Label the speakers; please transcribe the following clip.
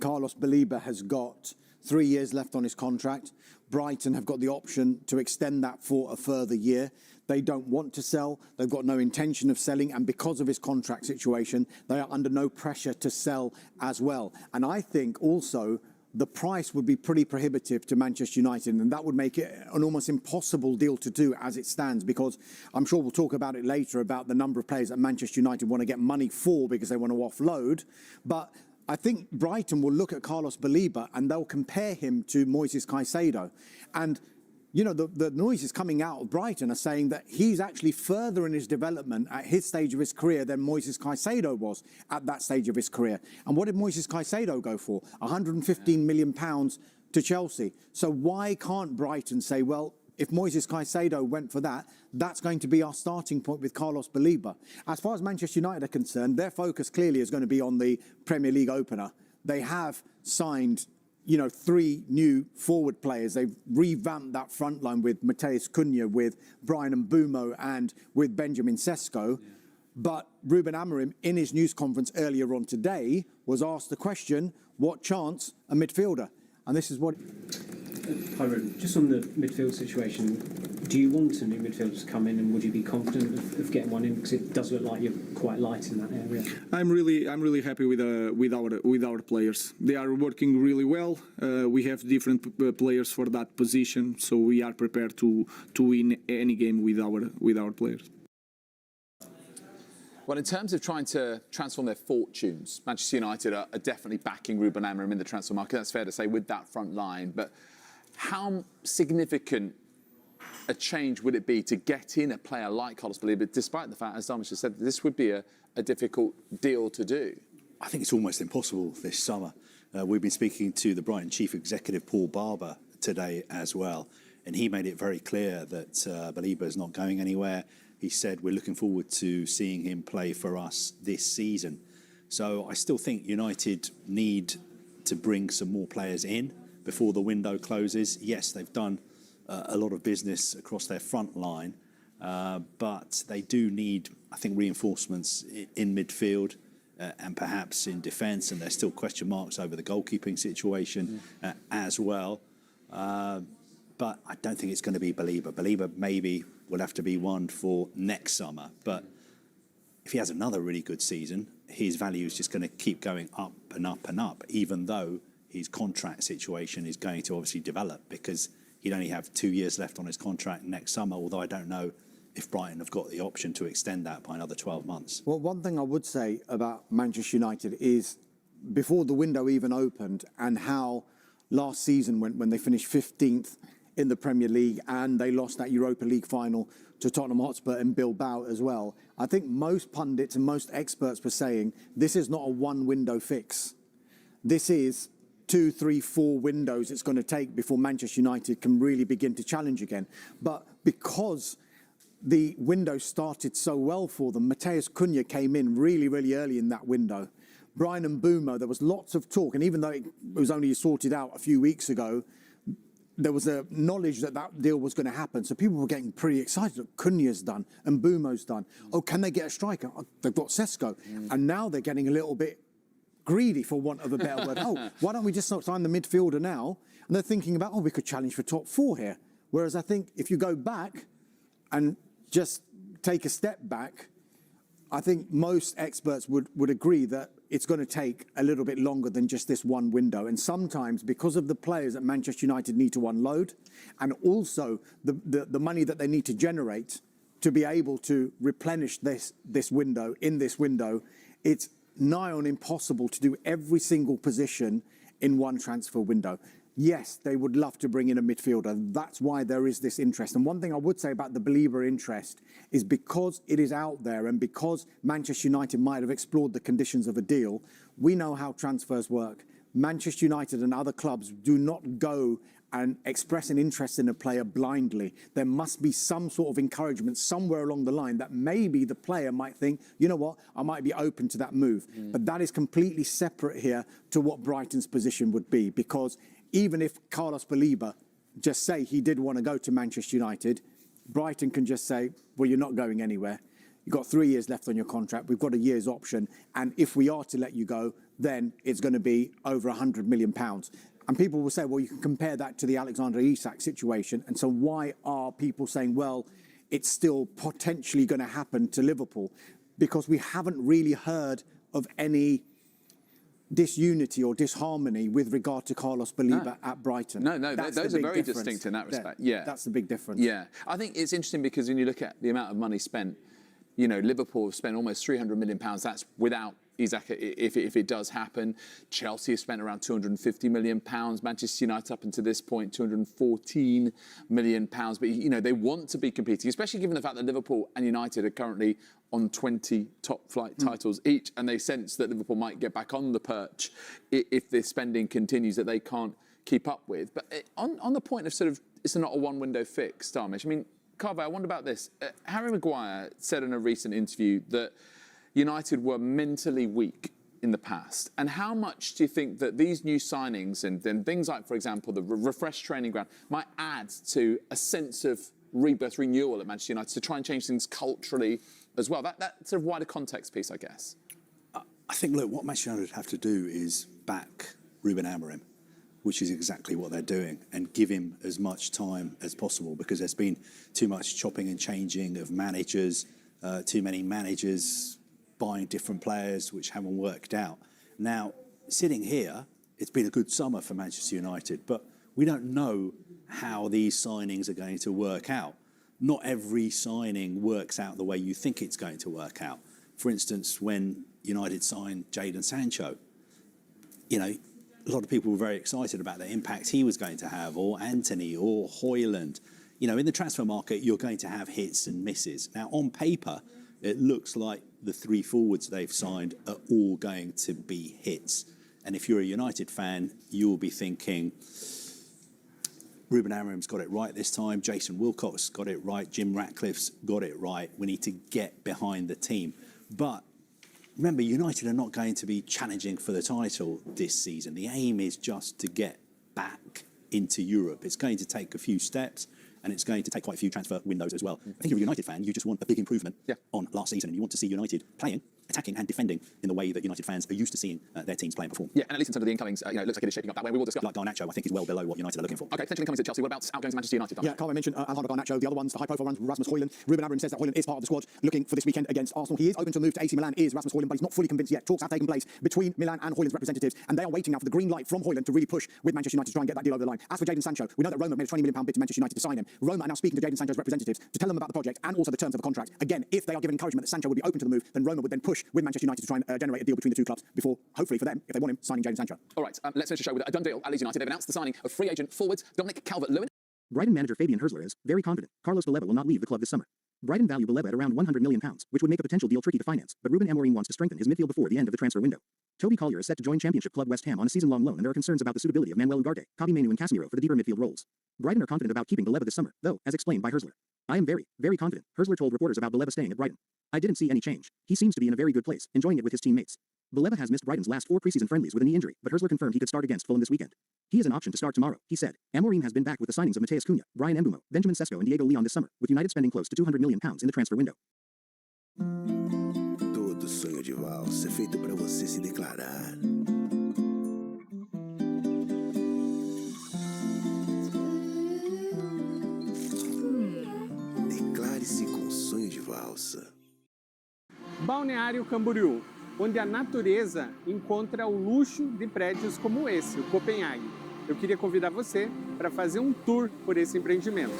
Speaker 1: Carlos Baleba has got 3 years left on his contract. Brighton have got the option to extend that for a further year. They don't want to sell. They've got no intention of selling. And because of his contract situation, they are under no pressure to sell as well. And I think also the price would be pretty prohibitive to Manchester United, and that would make it an almost impossible deal to do as it stands, because I'm sure we'll talk about it later about the number of players that Manchester United want to get money for because they want to offload. But I think Brighton will look at Carlos Baleba and they'll compare him to Moises Caicedo. And you know, the noises coming out of Brighton are saying that he's actually further in his development at his stage of his career than Moises Caicedo was at that stage of his career. And what did Moises Caicedo go for? £115 million to Chelsea. So why can't Brighton say, well, if Moises Caicedo went for that, that's going to be our starting point with Carlos Baleba. As far as Manchester United are concerned, their focus clearly is going to be on the Premier League opener. They have signed, you know, 3 new forward players. They've revamped that front line with Matheus Cunha, with Bryan Mbeumo and with Benjamin Sesko. Yeah. But Ruben Amorim, in his news conference earlier on today, was asked the question, what chance a midfielder? And this is what...
Speaker 2: Højlund, just on the midfield situation, do you want a new midfielder to come in, and would you be confident of getting one in? Because it does look like you're quite light in that area. I'm
Speaker 3: really happy with our players. They are working really well. We have different players for that position, so we are prepared to win any game with our players.
Speaker 4: Well, in terms of trying to transform their fortunes, Manchester United are definitely backing Ruben Amorim in the transfer market. That's fair to say with that front line. But how significant a change would it be to get in a player like Carlos Baleba, despite the fact, as Dharmesh has said, this would be a difficult deal to do?
Speaker 5: I think it's almost impossible this summer. We've been speaking to the Brighton chief executive, Paul Barber, today as well, and he made it very clear that Baleba is not going anywhere. He said, we're looking forward to seeing him play for us this season. So I still think United need to bring some more players in before the window closes. Yes, they've done a lot of business across their front line, but they do need, I think, reinforcements in midfield and perhaps in defence, and there's still question marks over the goalkeeping situation as well. But I don't think it's going to be Baleba. Baleba maybe will have to be one for next summer. But if he has another really good season, his value is just going to keep going up and up and up, even though his contract situation is going to obviously develop, because he'd only have 2 years left on his contract next summer, although I don't know if Brighton have got the option to extend that by another 12 months.
Speaker 1: Well, one thing I would say about Manchester United is before the window even opened, and how last season when they finished 15th in the Premier League and they lost that Europa League final to Tottenham Hotspur and Bilbao as well, I think most pundits and most experts were saying this is not a one-window fix. This is 2, 3, 4 windows it's going to take before Manchester United can really begin to challenge again. But because the window started so well for them, Matheus Cunha came in really, really early in that window. Bryan Mbeumo, there was lots of talk, and even though it was only sorted out a few weeks ago, there was a knowledge that that deal was going to happen. So people were getting pretty excited. Look, Cunha's done, and Mbeumo's done. Oh, can they get a striker? Oh, they've got Sesko. And now they're getting a little bit greedy, for want of a better word. Oh, why don't we just not sign the midfielder now? And they're thinking about, oh, we could challenge for top 4 here. Whereas I think if you go back and just take a step back, I think most experts would agree that it's going to take a little bit longer than just this one window. And sometimes, because of the players that Manchester United need to unload, and also the money that they need to generate to be able to replenish this window, it's nigh on impossible to do every single position in one transfer window. Yes, they would love to bring in a midfielder. That's why there is this interest. And one thing I would say about the Baleba interest is because it is out there, and because Manchester United might have explored the conditions of a deal, we know how transfers work. Manchester United and other clubs do not go and express an interest in a player blindly. There must be some sort of encouragement somewhere along the line that maybe the player might think, you know what, I might be open to that move. But that is completely separate here to what Brighton's position would be, because even if Carlos Baleba just say he did want to go to Manchester United, Brighton can just say, well, you're not going anywhere. you've got 3 years left on your contract, we've got a year's option, and if we are to let you go, then it's going to be over £100 million. And people will say, well, you can compare that to the Alexander Isak situation. And so why are people saying, well, it's still potentially going to happen to Liverpool? Because we haven't really heard of any disunity or disharmony with regard to Carlos Baleba at Brighton.
Speaker 4: No,
Speaker 1: That's
Speaker 4: those
Speaker 1: the
Speaker 4: are
Speaker 1: big
Speaker 4: very
Speaker 1: difference.
Speaker 4: distinct in that respect.
Speaker 1: Yeah,
Speaker 4: Yeah.
Speaker 1: that's the big difference.
Speaker 4: Yeah. I think it's interesting because when you look at the amount of money spent, you know, Liverpool have spent almost £300 million. That's without Isak, if it does happen. Chelsea have spent around £250 million. Manchester United up until this point, £214 million. But, you know, they want to be competing, especially given the fact that Liverpool and United are currently on 20 top-flight titles each, and they sense that Liverpool might get back on the perch if this spending continues that they can't keep up with. But on the point of sort of, it's not a one-window fix, Darmish, I mean, Carver, I wonder about this. Harry Maguire said in a recent interview that United were mentally weak in the past. And how much do you think that these new signings and then things like, for example, the refreshed training ground might add to a sense of rebirth, renewal at Manchester United to try and change things culturally as well? That sort of wider context piece, I guess.
Speaker 5: I think, look, what Manchester United have to do is back Ruben Amorim, which is exactly what they're doing, and give him as much time as possible, because there's been too much chopping and changing of managers, too many managers buying different players which haven't worked out. Now, sitting here, it's been a good summer for Manchester United, but we don't know how these signings are going to work out. Not every signing works out the way you think it's going to work out. For instance, when United signed Jadon Sancho, you know, a lot of people were very excited about the impact he was going to have, or Anthony, or Højlund. You know, in the transfer market, you're going to have hits and misses. Now, on paper, it looks like the 3 forwards they've signed are all going to be hits. And if you're a United fan, you'll be thinking, Ruben Amorim's got it right this time, Jason Wilcox got it right, Jim Ratcliffe's got it right. We need to get behind the team. But remember, United are not going to be challenging for the title this season. The aim is just to get back into Europe. It's going to take a few steps, and it's going to take quite a few transfer windows as well. I think if you're a United fan, you just want a big improvement on last season, and you want to see United playing, attacking and defending in the way that United fans are used to seeing their teams play and perform.
Speaker 4: Yeah, and at least in terms of the incomings, you know, it looks like it is shaping up that way. We will discuss.
Speaker 5: Like Garnacho, I think, is well below what United are looking for.
Speaker 4: Okay, potential incomings at Chelsea. What about outgoings to Manchester United?
Speaker 1: Yeah, Carl, I mentioned Alejandro Garnacho. The other ones, the high-profile ones, Rasmus Højlund. Ruben Amorim says that Højlund is part of the squad looking for this weekend against Arsenal. He is open to a move to AC Milan, is Rasmus Højlund, but he's not fully convinced yet. Talks have taken place between Milan and Højlund's representatives, and they are waiting now for the green light from Højlund to really push with Manchester United to try and get that deal over the line. As for Jadon Sancho, we know that Roma made a £20 million bid to Manchester United to sign him. Roma are now speaking to Jadon Sancho's representatives to tell them about the project and also the terms of the contract. Again, if they are given encouragement that Sancho would be open to the move, then Roma would then push with Manchester United to try and generate a deal between the two clubs before, hopefully for them, if they want him, signing Jadon Sancho.
Speaker 4: All right, let's finish the show with a done deal at Leeds United. They've announced the signing of free agent forwards Dominic Calvert-Lewin.
Speaker 6: Brighton manager Fabian Herzler is very confident Carlos Baleba will not leave the club this summer. Brighton value Baleba at around £100 million, which would make a potential deal tricky to finance, but Ruben Amorim wants to strengthen his midfield before the end of the transfer window. Toby Collier is set to join Championship club West Ham on a season-long loan, and there are concerns about the suitability of Manuel Ugarte, Kobbie Mainoo and Casemiro for the deeper midfield roles. Brighton are confident about keeping Baleba this summer, though, as explained by Herzler. I am very, very confident, Herzler told reporters about Baleba staying at Brighton. I didn't see any change. He seems to be in a very good place, enjoying it with his teammates. Baleba has missed Brighton's last 4 preseason friendlies with a knee injury, but Herzler confirmed he could start against Fulham this weekend. He is an option to start tomorrow, he said. Amorim has been back with the signings of Mateus Cunha, Brian Mbeumo, Benjamin Sesko and Diego Leon this summer, with United spending close to £200 million in the transfer window.
Speaker 7: Todo sonho de valsa é feito para você se declarar. Declare-se com sonho de valsa.
Speaker 8: Balneário Camboriú, onde a natureza encontra o luxo de prédios como esse, o Copenhague. Eu queria convidar você para fazer um tour por esse empreendimento.